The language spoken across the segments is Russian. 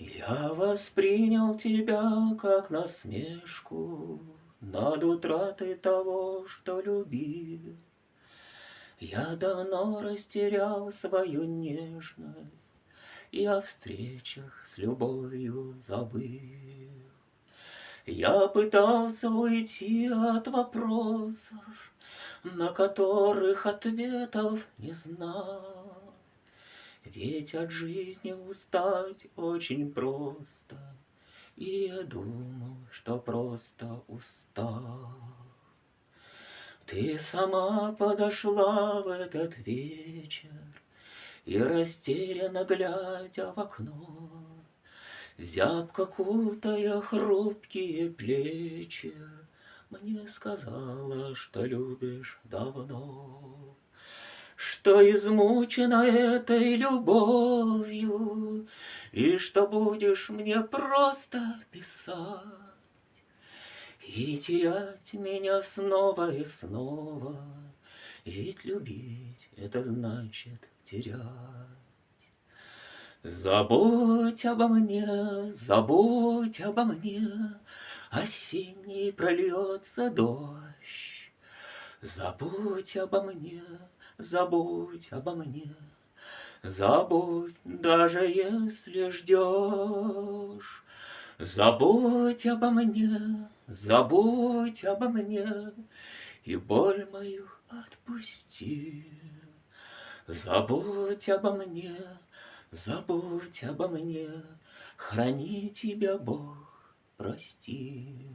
Я воспринял тебя как насмешку над утратой того, что любил. Я давно растерял свою нежность и о встречах с любовью забыл. Я пытался уйти от вопросов, на которых ответов не знал. Ведь от жизни устать очень просто, и я думал, что просто устал. Ты сама подошла в этот вечер, и растерянно глядя в окно, зябко кутая хрупкие плечи, мне сказала, что любишь давно, что измучена этой любовью, и что будешь мне просто писать и терять меня снова и снова, ведь любить — это значит терять. Забудь обо мне, забудь обо мне, осенний прольется дождь. Забудь обо мне, забудь обо мне, забудь, даже если ждешь. Забудь обо мне, забудь обо мне, и боль мою отпусти. Забудь обо мне, забудь обо мне, храни тебя Бог, прости.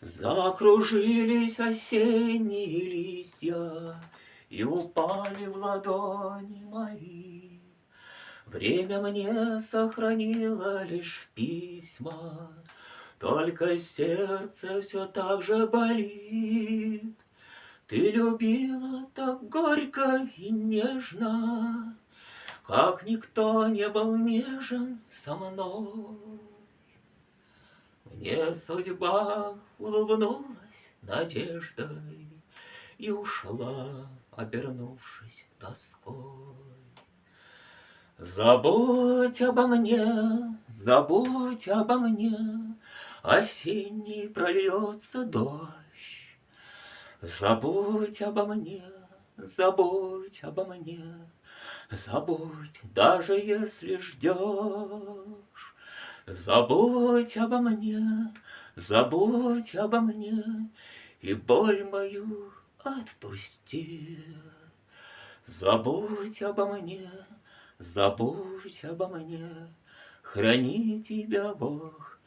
Закружились осенние листья и упали в ладони мои. Время мне сохранило лишь письма, только сердце все так же болит. Ты любила так горько и нежно, как никто не был нежен со мной. Мне судьба улыбнулась надеждой и ушла, обернувшись тоской. Забудь обо мне, забудь обо мне, осенний прольется дождь. Забудь обо мне, забудь обо мне, забудь, даже если ждешь. Забудь обо мне, забудь обо мне, и боль мою отпусти. Забудь обо мне, забудь обо мне, храни тебя Бог,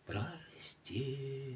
прости.